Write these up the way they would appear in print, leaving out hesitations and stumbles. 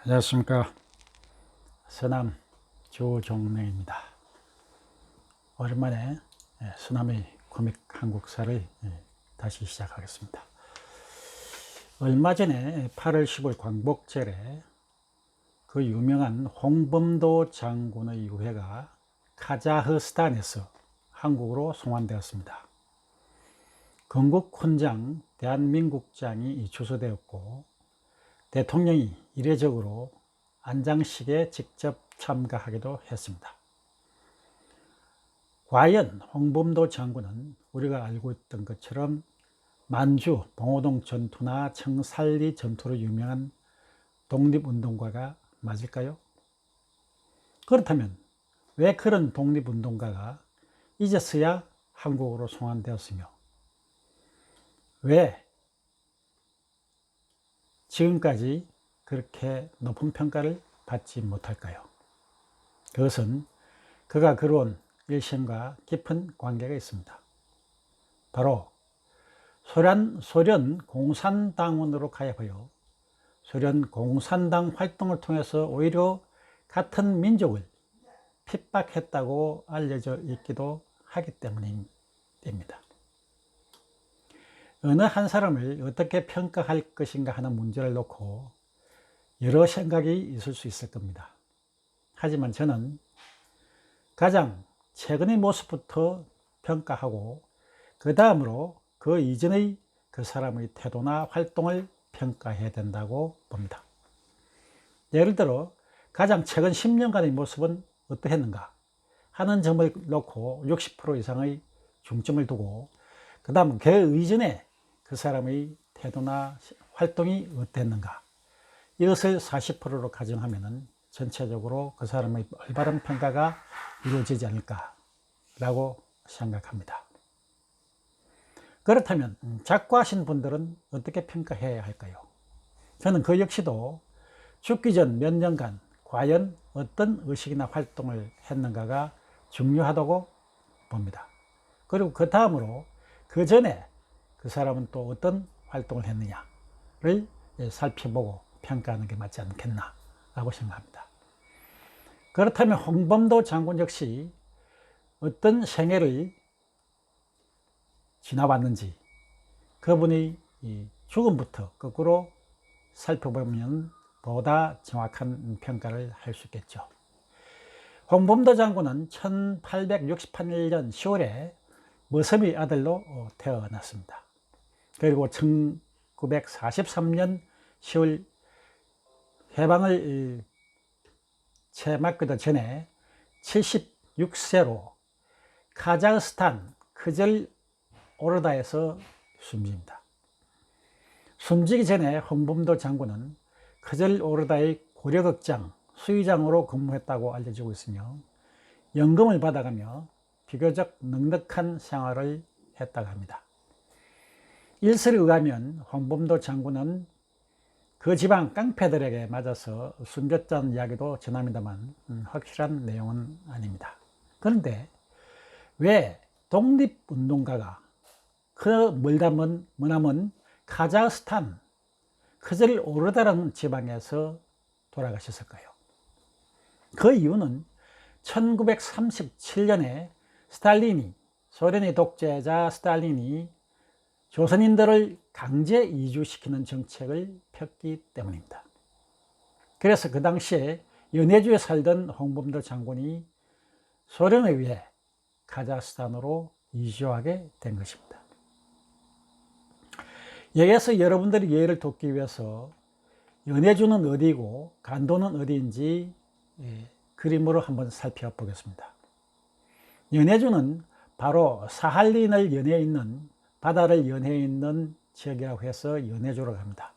안녕하십니까. 서남 조종래입니다. 오랜만에 서남의 코믹 한국사를 다시 시작하겠습니다. 얼마 전에 8월 10일 광복절에 그 유명한 홍범도 장군의 유해가 카자흐스탄에서 한국으로 송환되었습니다. 건국훈장 대한민국장이 주소되었고 대통령이 이례적으로 안장식에 직접 참가하기도 했습니다. 과연 홍범도 장군은 우리가 알고 있던 것처럼 만주 봉오동 전투나 청살리 전투로 유명한 독립운동가가 맞을까요? 그렇다면 왜 그런 독립운동가가 이제서야 한국으로 송환되었으며 왜 지금까지 그렇게 높은 평가를 받지 못할까요? 그것은 그가 그려온 일생과 깊은 관계가 있습니다. 바로 소련 공산당원으로 가입하여 소련 공산당 활동을 통해서 오히려 같은 민족을 핍박했다고 알려져 있기도 하기 때문입니다. 어느 한 사람을 어떻게 평가할 것인가 하는 문제를 놓고 여러 생각이 있을 수 있을 겁니다. 하지만 저는 가장 최근의 모습부터 평가하고 그 다음으로 그 이전의 그 사람의 태도나 활동을 평가해야 된다고 봅니다. 예를 들어 가장 최근 10년간의 모습은 어떠했는가 하는 점을 놓고 60% 이상의 중점을 두고 그 다음 그 이전에 그 사람의 태도나 활동이 어땠는가 이것을 40%로 가정하면 전체적으로 그 사람의 올바른 평가가 이루어지지 않을까라고 생각합니다. 그렇다면 작고하신 분들은 어떻게 평가해야 할까요? 저는 그 역시도 죽기 전 몇 년간 과연 어떤 의식이나 활동을 했는가가 중요하다고 봅니다. 그리고 그 다음으로 그 전에 그 사람은 또 어떤 활동을 했느냐를 살펴보고 평가하는 게 맞지 않겠나라고 생각합니다. 그렇다면 홍범도 장군 역시 어떤 생애를 지나왔는지 그분의 죽음부터 거꾸로 살펴보면 보다 정확한 평가를 할 수 있겠죠. 홍범도 장군은 1868년 10월에 머섬의 아들로 태어났습니다. 그리고 1943년 10월 해방을 채 맞기도 전에 76세로 카자흐스탄 크젤 오르다에서 숨집니다. 숨지기 전에 홍범도 장군은 크젤 오르다의 고려극장 수의장으로 근무했다고 알려지고 있으며 연금을 받아가며 비교적 넉넉한 생활을 했다고 합니다. 일설에 의하면 홍범도 장군은 그 지방 깡패들에게 맞아서 숨졌다는 이야기도 전합니다만 확실한 내용은 아닙니다. 그런데 왜 독립운동가가 그 머나먼 카자흐스탄 크젤 오르다라는 지방에서 돌아가셨을까요? 그 이유는 1937년에 소련의 독재자 스탈린이 조선인들을 강제 이주시키는 정책을 폈기 때문입니다. 그래서 그 당시에 연해주에 살던 홍범도 장군이 소련에 의해 카자흐스탄으로 이주하게 된 것입니다. 여기에서 여러분들이 이해를 돕기 위해서 연해주는 어디고 간도는 어디인지 그림으로 한번 살펴보겠습니다. 연해주는 바로 사할린을 연해 있는 바다를 연해 있는 지역이라고 해서 연해주라고 합니다.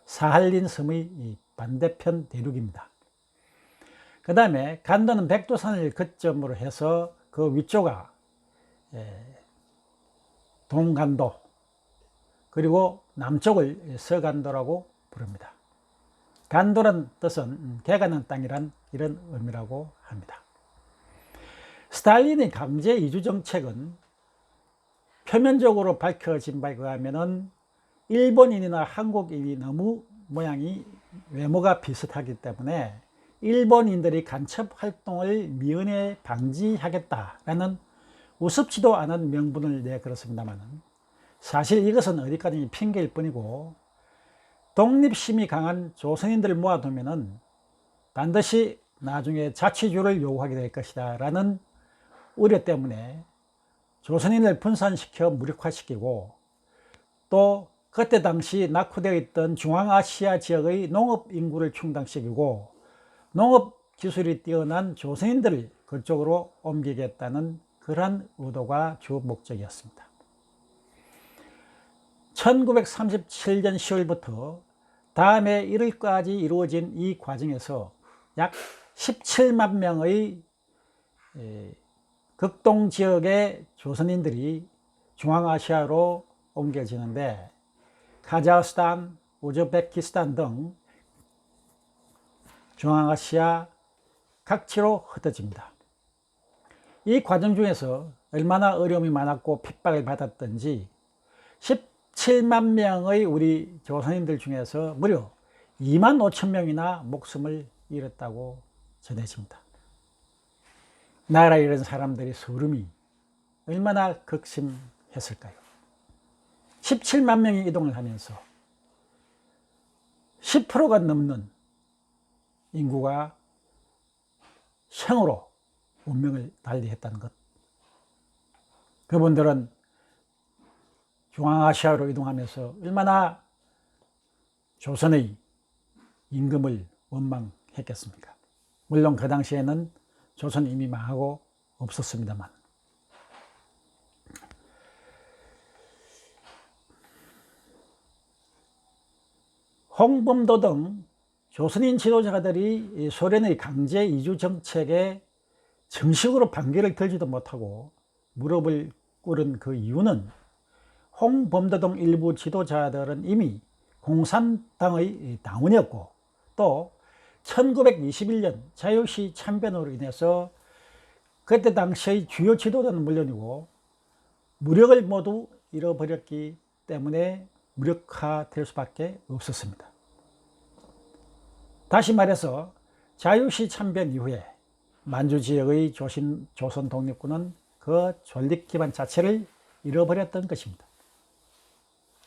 사할린 섬의 반대편 대륙입니다. 그 다음에 간도는 백두산을 거점으로 해서 그 위쪽가 동간도 그리고 남쪽을 서간도라고 부릅니다. 간도란 뜻은 개가는 땅이란 이런 의미라고 합니다. 스탈린의 강제 이주 정책은 표면적으로 밝혀진 바에 의하면 일본인이나 한국인이 너무 모양이 외모가 비슷하기 때문에 일본인들이 간첩 활동을 미연에 방지하겠다라는 우습지도 않은 명분을 내걸었습니다만, 사실 이것은 어디까지 핑계일 뿐이고, 독립심이 강한 조선인들을 모아두면은 반드시 나중에 자치주를 요구하게 될 것이다 라는 우려 때문에 조선인을 분산시켜 무력화시키고, 또 그때 당시 낙후되어 있던 중앙아시아 지역의 농업 인구를 충당시키고 농업 기술이 뛰어난 조선인들을 그쪽으로 옮기겠다는 그러한 의도가 주 목적이었습니다. 1937년 10월부터 다음해 1월까지 이루어진 이 과정에서 약 17만 명의 극동 지역의 조선인들이 중앙아시아로 옮겨지는데, 카자흐스탄, 우즈베키스탄 등 중앙아시아 각지로 흩어집니다. 이 과정 중에서 얼마나 어려움이 많았고 핍박을 받았던지 17만 명의 우리 조선인들 중에서 무려 2만 5천 명이나 목숨을 잃었다고 전해집니다. 나라에 이런 사람들의 소름이 얼마나 극심했을까요? 17만 명이 이동을 하면서 10%가 넘는 인구가 생으로 운명을 달리했다는 것. 그분들은 중앙아시아로 이동하면서 얼마나 조선의 임금을 원망했겠습니까? 물론 그 당시에는 조선이 이미 망하고 없었습니다만. 홍범도 등 조선인 지도자들이 소련의 강제 이주 정책에 정식으로 반기를 들지도 못하고 무릎을 꿇은 그 이유는, 홍범도 등 일부 지도자들은 이미 공산당의 당원이었고, 또 1921년 자유시 참변으로 인해서 그때 당시의 주요 지도자는 물론이고 무력을 모두 잃어버렸기 때문에 무력화될 수밖에 없었습니다. 다시 말해서 자유시 참변 이후에 만주 지역의 조선 독립군은 그 존립 기반 자체를 잃어버렸던 것입니다.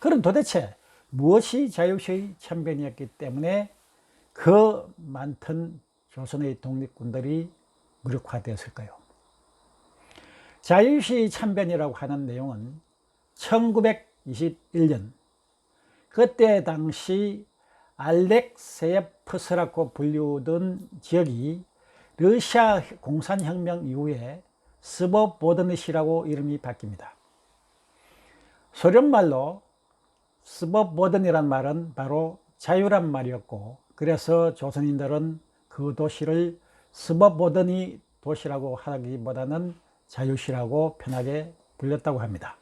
그럼 도대체 무엇이 자유시의 참변이었기 때문에 그 많던 조선의 독립군들이 무력화되었을까요? 자유시의 참변이라고 하는 내용은 1921년 그때 당시 알렉세예프스라고 불리던 지역이 러시아 공산혁명 이후에 스보보드니시라고 이름이 바뀝니다. 소련말로 스보보든이란 말은 바로 자유란 말이었고, 그래서 조선인들은 그 도시를 스보보드니 도시라고 하기보다는 자유시라고 편하게 불렸다고 합니다.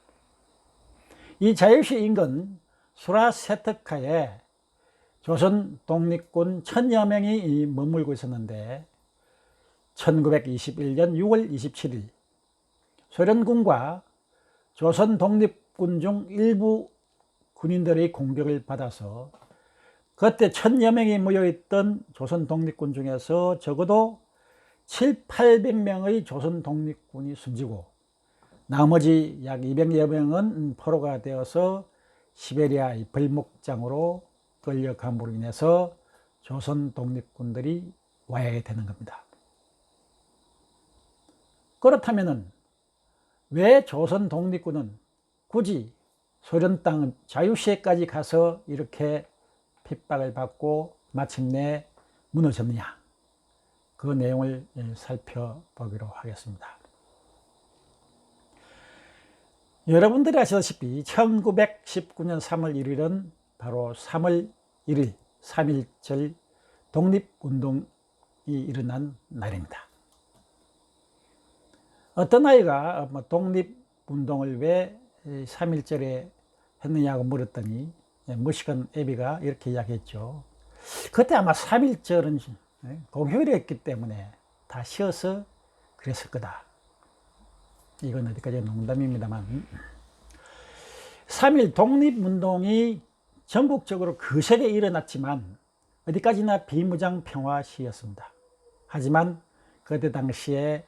이 자유시 인근 수라세트카에 조선 독립군 1000여 명이 머물고 있었는데, 1921년 6월 27일 소련군과 조선 독립군 중 일부 군인들의 공격을 받아서 그때 1000여 명이 모여있던 조선 독립군 중에서 적어도 700~800명의 조선 독립군이 숨지고, 나머지 약 200여 명은 포로가 되어서 시베리아의 벌목장으로 끌려감으로 인해서 조선 독립군들이 와야 되는 겁니다. 그렇다면 왜 조선 독립군은 굳이 소련 땅 자유시에까지 가서 이렇게 핍박을 받고 마침내 무너졌느냐? 그 내용을 살펴보기로 하겠습니다. 여러분들이 아시다시피 1919년 3월 1일은 바로 3월 1일 3.1절 독립운동이 일어난 날입니다. 어떤 아이가 독립운동을 왜 3.1절에 했느냐고 물었더니 머시건 애비가 이렇게 이야기했죠. 그때 아마 3.1절은 공휴일이었기 때문에 다 쉬어서 그랬을 거다. 이건 어디까지 농담입니다만, 3.1 독립운동이 전국적으로 거세게 일어났지만 어디까지나 비무장 평화 시였습니다. 하지만 그때 당시에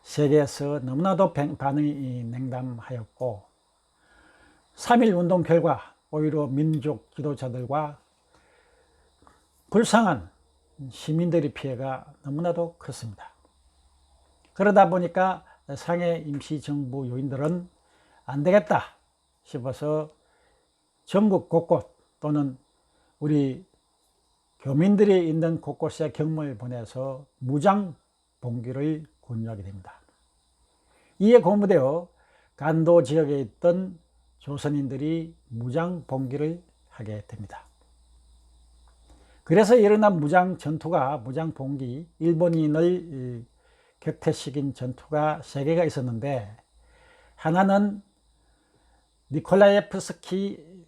세계에서 너무나도 반응이 냉담하였고 3.1 운동 결과 오히려 민족 지도자들과 불쌍한 시민들의 피해가 너무나도 컸습니다. 그러다 보니까 상해 임시정부 요인들은 안 되겠다 싶어서 전국 곳곳 또는 우리 교민들이 있는 곳곳에 경무를 보내서 무장 봉기를 권유하게 됩니다. 이에 고무되어 간도 지역에 있던 조선인들이 무장 봉기를 하게 됩니다. 그래서 일어난 무장 전투가 무장 봉기, 일본인을 격퇴시킨 전투가 3개가 있었는데, 하나는 니콜라예프스키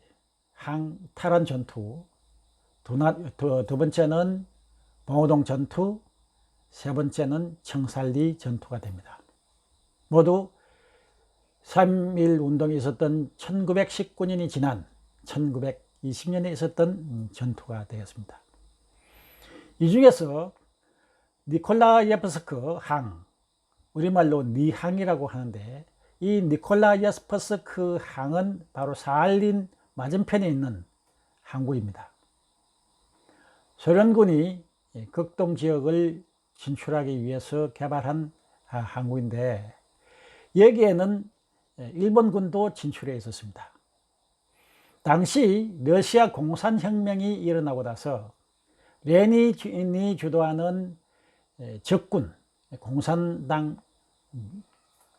항 탈환 전투, 두 번째는 봉오동 전투, 세 번째는 청살리 전투가 됩니다. 모두 3.1 운동이 있었던 1919년이 지난 1920년에 있었던 전투가 되었습니다. 이 중에서 니콜라예프스크 항, 우리말로 니항이라고 하는데, 이 니콜라예프스크 항은 바로 사할린 맞은편에 있는 항구입니다. 소련군이 극동 지역을 진출하기 위해서 개발한 항구인데, 여기에는 일본군도 진출해 있었습니다. 당시 러시아 공산혁명이 일어나고 나서 레닌이 주도하는 적군, 공산당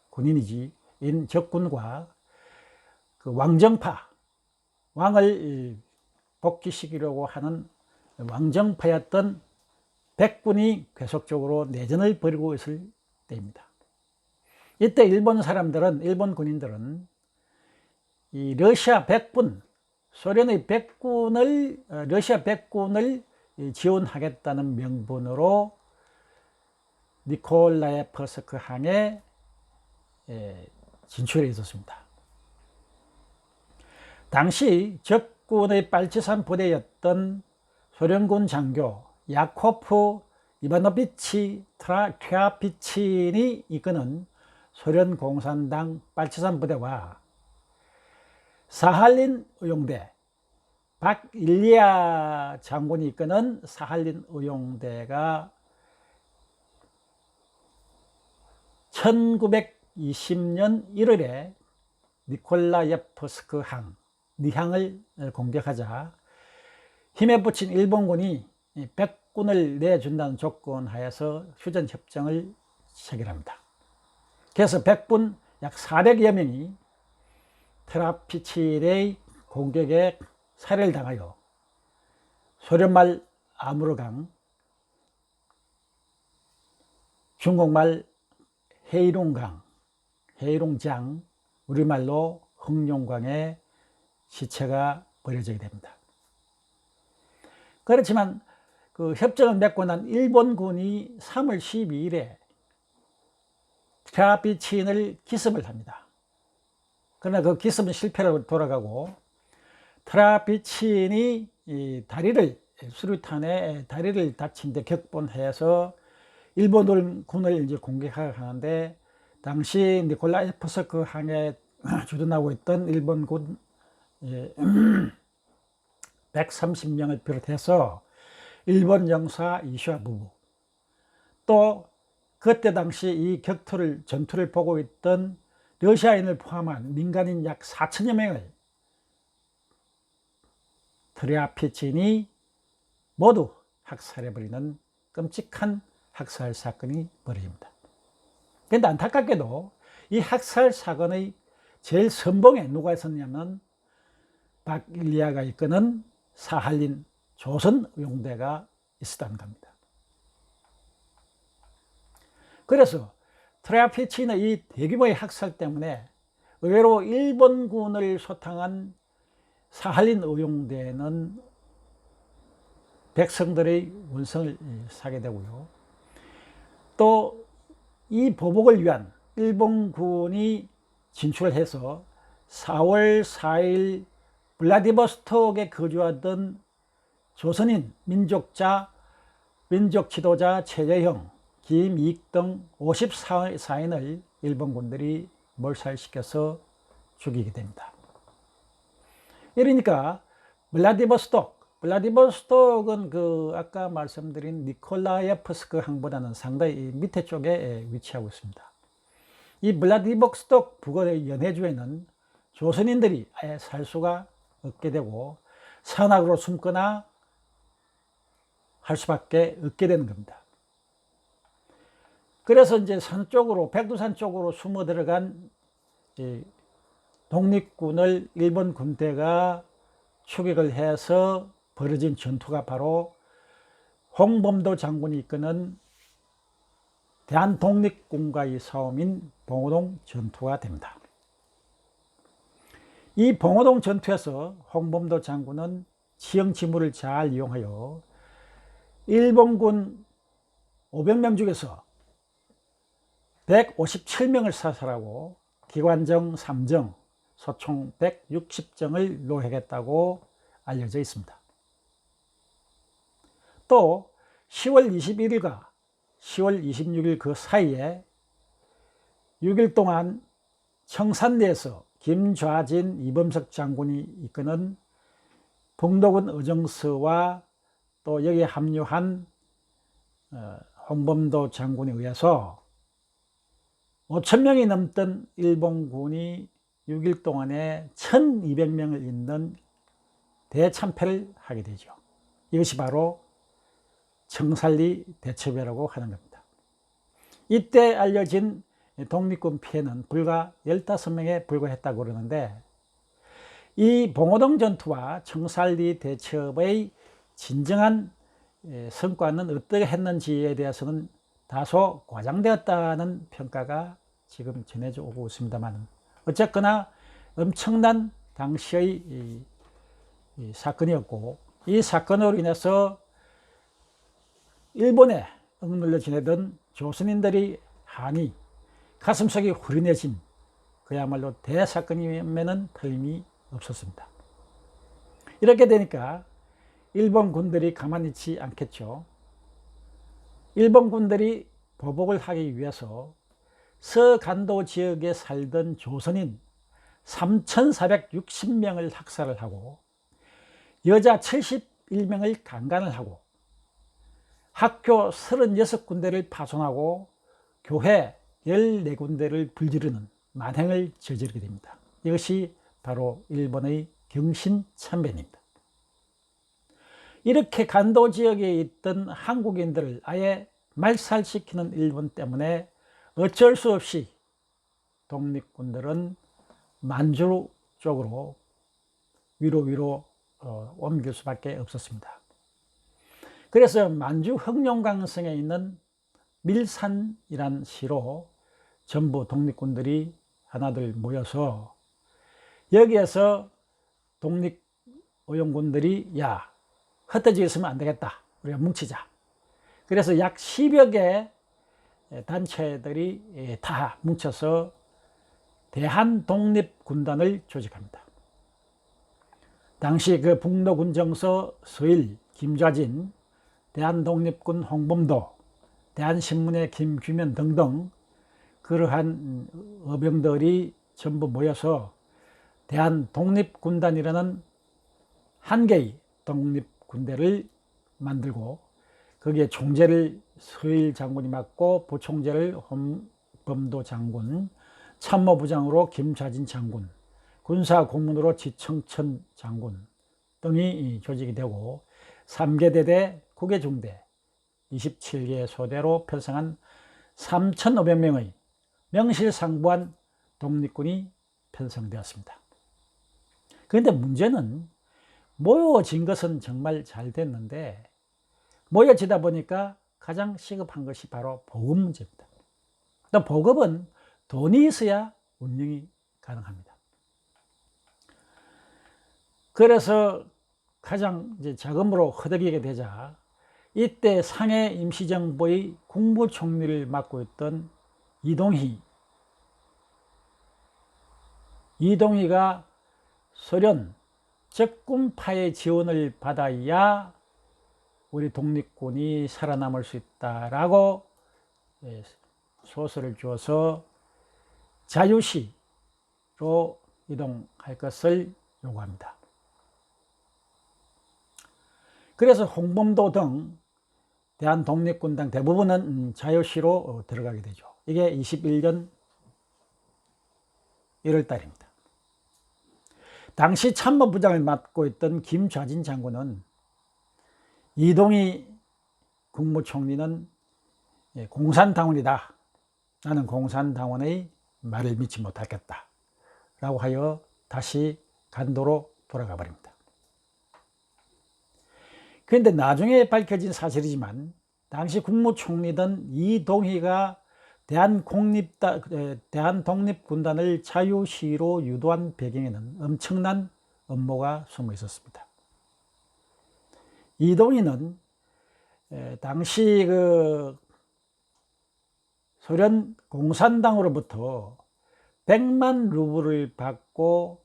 군인이지 인 적군과 그 왕정파, 왕을 복귀시키려고 하는 왕정파였던 백군이 계속적으로 내전을 벌이고 있을 때입니다. 이때 일본 사람들은, 일본 군인들은 이 러시아 백군, 소련의 백군을, 러시아 백군을 지원하겠다는 명분으로 니콜라예프스크 항에 진출해 있었습니다. 당시 적군의 빨치산 부대였던 소련군 장교 야코프 이바노비치 트라피친이 이끄는 소련 공산당 빨치산 부대와 사할린 의용대, 박일리아 장군이 이끄는 사할린 의용대가 1920년 1월에 니콜라예프스크 항, 니항을 공격하자 힘에 부친 일본군이 백군을 내준다는 조건 하에서 휴전협정을 체결합니다. 그래서 백군 약 400여 명이 트라피친의 공격에 살해를 당하여 소련말 아무르강, 중국말 헤이룽강, 헤이룽장, 우리말로 흑룡강에 시체가 버려지게 됩니다. 그렇지만 그 협정을 맺고 난 일본군이 3월 12일에 트라피친을 기습을 합니다. 그러나 그 기습은 실패로 돌아가고 트라피친이 이 다리를, 수류탄에 다리를 다친 데 격분해서 일본군을 이제 공격하는데, 당시 니콜라예프스크 항에 주둔하고 있던 일본군 130명을 비롯해서 일본 영사 이슈아 부부, 또 그때 당시 이 전투를 보고 있던 러시아인을 포함한 민간인 약 4천여 명을 트라피친이 모두 학살해버리는 끔찍한 학살 사건이 벌어집니다. 그런데 안타깝게도 이 학살 사건의 제일 선봉에 누가 있었냐면 박일리아가 이끄는 사할린 조선의용대가 있었다는 겁니다. 그래서 트라피친의 이 대규모의 학살 때문에 의외로 일본군을 소탕한 사할린 의용대는 백성들의 원성을 사게 되고요. 또 이 보복을 위한 일본군이 진출을 해서 4월 4일 블라디보스톡에 거주하던 조선인, 민족 지도자 최재형, 김이익 등 54인을 일본군들이 몰살시켜서 죽이게 됩니다. 이러니까 블라디보스톡은 아까 말씀드린 니콜라예프스크 항보다는 상당히 밑에 쪽에 위치하고 있습니다. 이 블라디보스톡 북의 연해주에는 조선인들이 아예 살 수가 없게 되고 산악으로 숨거나 할 수밖에 없게 되는 겁니다. 그래서 이제 산 쪽으로, 백두산 쪽으로 숨어 들어간 독립군을 일본 군대가 추격을 해서 벌어진 전투가 바로 홍범도 장군이 이끄는 대한독립군과의 싸움인 봉오동 전투가 됩니다. 이 봉오동 전투에서 홍범도 장군은 지형지물을 잘 이용하여 일본군 500명 중에서 157명을 사살하고 기관정 3정, 소총 160정을 노획했다고 알려져 있습니다. 또 10월 21일과 10월 26일 그 사이에 6일 동안 청산리에서 김좌진, 이범석 장군이 이끄는 북노군 의정서와 또 여기에 합류한 홍범도 장군에 의해서 5,000명이 넘던 일본군이 6일 동안에 1,200명을 잇는 대참패를 하게 되죠. 이것이 바로 청산리 대첩이라고 하는 겁니다. 이때 알려진 독립군 피해는 불과 15명에 불과했다고 그러는데, 이 봉오동 전투와 청산리 대첩의 진정한 성과는 어떻게 했는지에 대해서는 다소 과장되었다는 평가가 지금 전해져 오고 있습니다만, 어쨌거나 엄청난 당시의 이 사건이었고, 이 사건으로 인해서 일본에 억눌려 지내던 조선인들이 한이 가슴속이 후련해진 그야말로 대사건이면은 틀림이 없었습니다. 이렇게 되니까 일본 군들이 가만히 있지 않겠죠. 일본 군들이 보복을 하기 위해서 서간도 지역에 살던 조선인 3,460명을 학살을 하고 여자 71명을 강간을 하고 학교 36군데를 파손하고 교회 14군데를 불지르는 만행을 저지르게 됩니다. 이것이 바로 일본의 경신참변입니다. 이렇게 간도 지역에 있던 한국인들을 아예 말살시키는 일본 때문에 어쩔 수 없이 독립군들은 만주 쪽으로 위로 옮길 수밖에 없었습니다. 그래서 만주 흑룡강성에 있는 밀산이란 시로 전부 독립군들이 하나둘 모여서 여기에서 독립의용군들이 야, 흩어져 있으면 안 되겠다, 우리가 뭉치자. 그래서 약 10여 개 단체들이 다 뭉쳐서 대한독립군단을 조직합니다. 당시 그 북노군정서 서일 김좌진, 대한독립군 홍범도, 대한신문의 김규면 등등 그러한 어병들이 전부 모여서 대한독립군단이라는 한 개의 독립군대를 만들고, 거기에 총재를 서일 장군이 맡고 부총재를 홍범도 장군, 참모부장으로 김좌진 장군, 군사고문으로 지청천 장군 등이 조직이 되고 3개대대 9개 중대 27개 소대로 편성한 3,500명의 명실상부한 독립군이 편성되었습니다. 그런데 문제는 모여진 것은 정말 잘 됐는데 모여지다 보니까 가장 시급한 것이 바로 보급 문제입니다. 또 보급은 돈이 있어야 운영이 가능합니다. 그래서 가장 이제 자금으로 허덕이게 되자 이때 상해 임시정부의 국무총리를 맡고 있던 이동희가 소련 적군파의 지원을 받아야 우리 독립군이 살아남을 수 있다라고 소설을 주어서 자유시로 이동할 것을 요구합니다. 그래서 홍범도 등 대한독립군당 대부분은 자유시로 들어가게 되죠. 이게 21년 1월 달입니다. 당시 참모부장을 맡고 있던 김좌진 장군은 이동희 국무총리는 공산당원이다. 나는 공산당원의 말을 믿지 못하겠다. 라고 하여 다시 간도로 돌아가 버립니다. 그런데 나중에 밝혀진 사실이지만 당시 국무총리던 이동희가 대한독립군단을 자유시로 유도한 배경에는 엄청난 음모가 숨어 있었습니다. 이동희는 당시 소련 공산당으로부터 100만 루블을 받고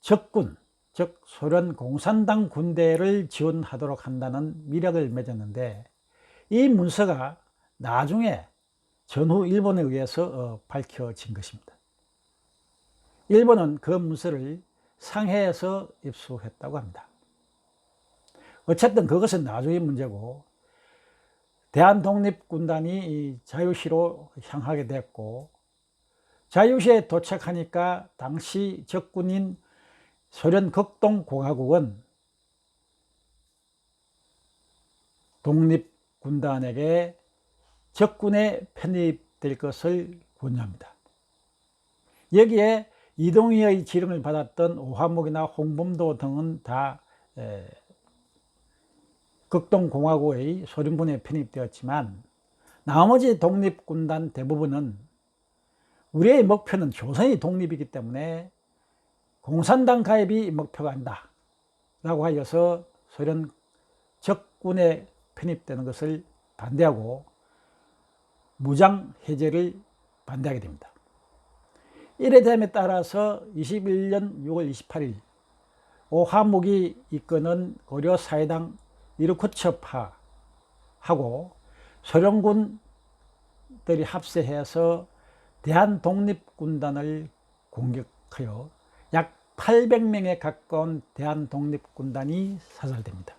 적군, 즉 소련 공산당 군대를 지원하도록 한다는 미력을 맺었는데, 이 문서가 나중에 전후 일본에 의해서 밝혀진 것입니다. 일본은 그 문서를 상해에서 입수했다고 합니다. 어쨌든 그것은 나중의 문제고, 대한독립군단이 자유시로 향하게 됐고, 자유시에 도착하니까 당시 적군인 소련 극동공화국은 독립군단에게 적군에 편입될 것을 권유합니다. 여기에 이동희의 지령을 받았던 오화목이나 홍범도 등은 다 극동공화국의 소련군에 편입되었지만, 나머지 독립군단 대부분은 우리의 목표는 조선의 독립이기 때문에 공산당 가입이 목표가 아니다 라고 하여서 소련 적군에 편입되는 것을 반대하고 무장 해제를 반대하게 됩니다. 이래 됨에 따라서 21년 6월 28일 오화목이 이끄는 고려 사회당 이르쿠츠파하고 소련군들이 합세해서 대한독립군단을 공격하여 약 800명에 가까운 대한독립군단이 사살됩니다.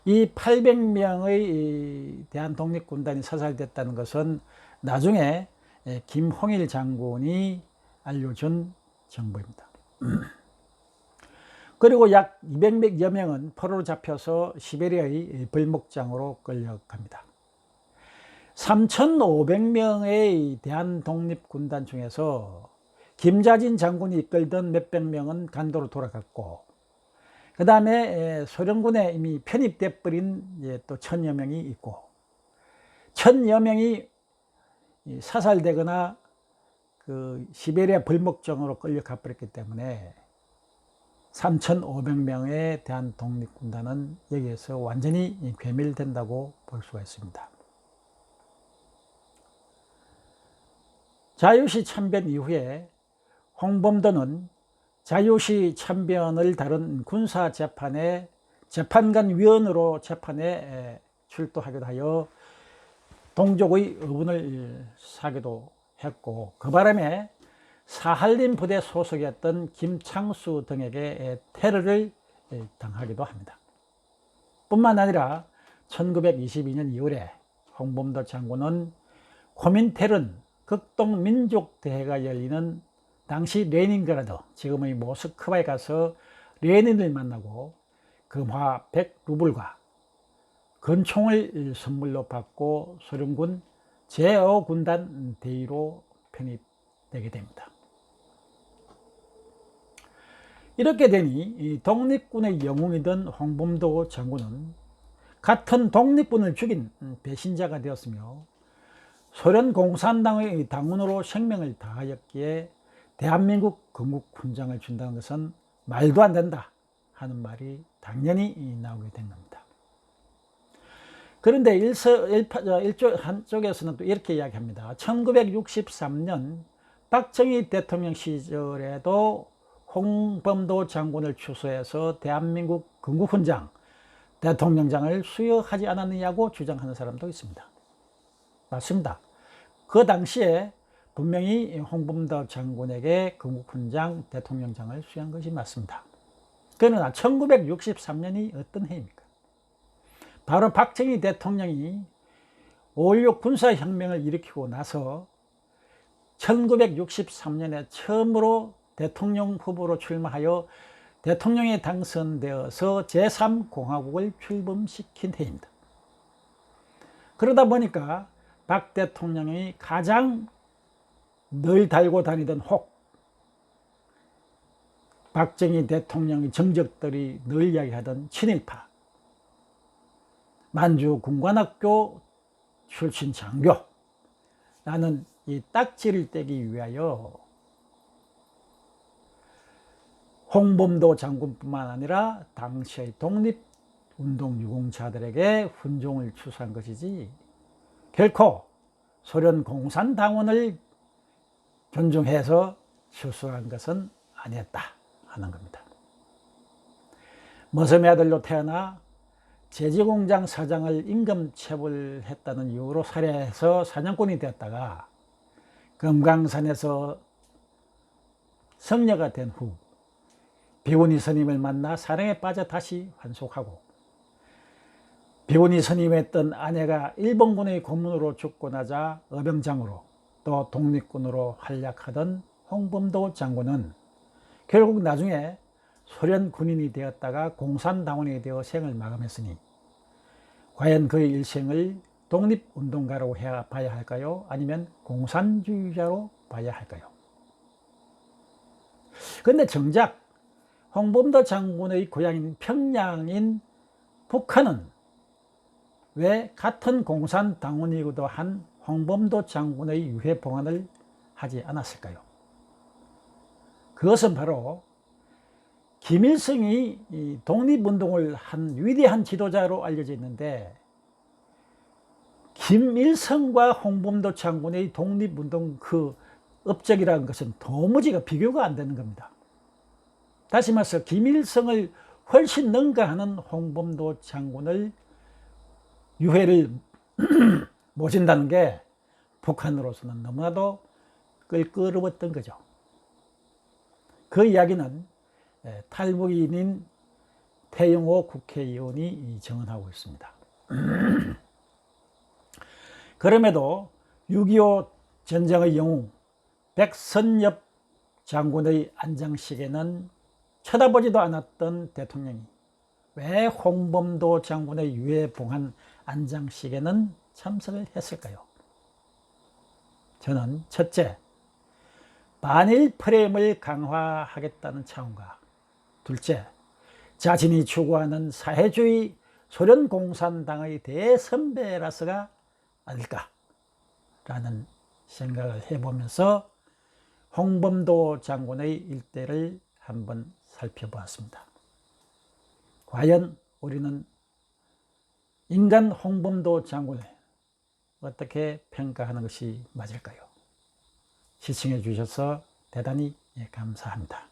이 800명의 대한독립군단이 사살됐다는 것은 나중에 김홍일 장군이 알려준 정보입니다. 그리고 약 200여 명은 포로로 잡혀서 시베리아의 벌목장으로 끌려갑니다. 3,500명의 대한독립군단 중에서 김좌진 장군이 이끌던 몇백 명은 간도로 돌아갔고, 그 다음에 소련군에 이미 편입돼 버린 또 1,000여 명이 있고, 1,000여 명이 사살되거나 그 시베리아 벌목장으로 끌려가 버렸기 때문에 3,500명의 대한독립군단은 여기에서 완전히 괴멸된다고 볼 수가 있습니다. 자유시 참변 이후에 홍범도는 자유시 참변을 다룬 군사재판의 재판관위원으로 재판에 출두하기도 하여 동족의 의문을 사기도 했고, 그 바람에 사할린 부대 소속이었던 김창수 등에게 테러를 당하기도 합니다. 뿐만 아니라 1922년 2월에 홍범도 장군은 코민테른 극동민족대회가 열리는 당시 레닌그라드, 지금의 모스크바에 가서 레닌을 만나고 금화 100루블과 건총을 선물로 받고 소련군 제5군단 대위로 편입되게 됩니다. 이렇게 되니 독립군의 영웅이던 홍범도 장군은 같은 독립군을 죽인 배신자가 되었으며, 소련 공산당의 당원으로 생명을 다하였기에 대한민국 건국훈장을 준다는 것은 말도 안 된다 하는 말이 당연히 나오게 된 겁니다. 그런데 한쪽에서는 또 이렇게 이야기합니다. 1963년 박정희 대통령 시절에도 홍범도 장군을 추수해서 대한민국 건국훈장 대통령장을 수여하지 않았느냐고 주장하는 사람도 있습니다. 맞습니다. 그 당시에 분명히 홍범도 장군에게 건국훈장, 대통령장을 수여한 것이 맞습니다. 그러나 1963년이 어떤 해입니까? 바로 박정희 대통령이 5.16 군사혁명을 일으키고 나서 1963년에 처음으로 대통령 후보로 출마하여 대통령에 당선되어서 제3공화국을 출범시킨 해입니다. 그러다 보니까 박 대통령이 가장 늘 달고 다니던 혹, 박정희 대통령의 정적들이 늘 이야기하던 친일파, 만주 군관학교 출신 장교라는 이 딱지를 떼기 위하여 홍범도 장군뿐만 아니라 당시의 독립운동 유공자들에게 훈종을 추수한 것이지 결코 소련 공산당원을 존중해서 추수한 것은 아니었다 하는 겁니다. 머슴의 아들로 태어나 제지공장 사장을 임금 체불했다는 이유로 살해해서 사냥꾼이 되었다가 금강산에서 성녀가 된 후 비운이 스님을 만나 사랑에 빠져 다시 환속하고 비운이 스님했던 아내가 일본군의 고문으로 죽고 나자 어병장으로 또 독립군으로 활약하던 홍범도 장군은 결국 나중에 소련 군인이 되었다가 공산당원이 되어 생을 마감했으니 과연 그의 일생을 독립운동가로 봐야 할까요? 아니면 공산주의자로 봐야 할까요? 그런데 정작 홍범도 장군의 고향인 평양인 북한은 왜 같은 공산당원이기도 한 홍범도 장군의 유해 봉안을 하지 않았을까요? 그것은 바로 김일성이 독립운동을 한 위대한 지도자로 알려져 있는데 김일성과 홍범도 장군의 독립운동 그 업적이라는 것은 도무지가 비교가 안 되는 겁니다. 다시 말해서 김일성을 훨씬 능가하는 홍범도 장군을 유해를 모신다는 게 북한으로서는 너무나도 껄끄러웠던 거죠. 그 이야기는 탈북인인 태영호 국회의원이 증언하고 있습니다. 그럼에도 6.25 전쟁의 영웅 백선엽 장군의 안장식에는 쳐다보지도 않았던 대통령이 왜 홍범도 장군의 유해 봉안 안장식에는 참석을 했을까요? 저는 첫째, 반일 프레임을 강화하겠다는 차원과 둘째, 자신이 추구하는 사회주의 소련 공산당의 대선배라서가 아닐까라는 생각을 해보면서 홍범도 장군의 일대를 한번 살펴보았습니다. 과연 우리는 인간 홍범도 장군을 어떻게 평가하는 것이 맞을까요? 시청해 주셔서 대단히 감사합니다.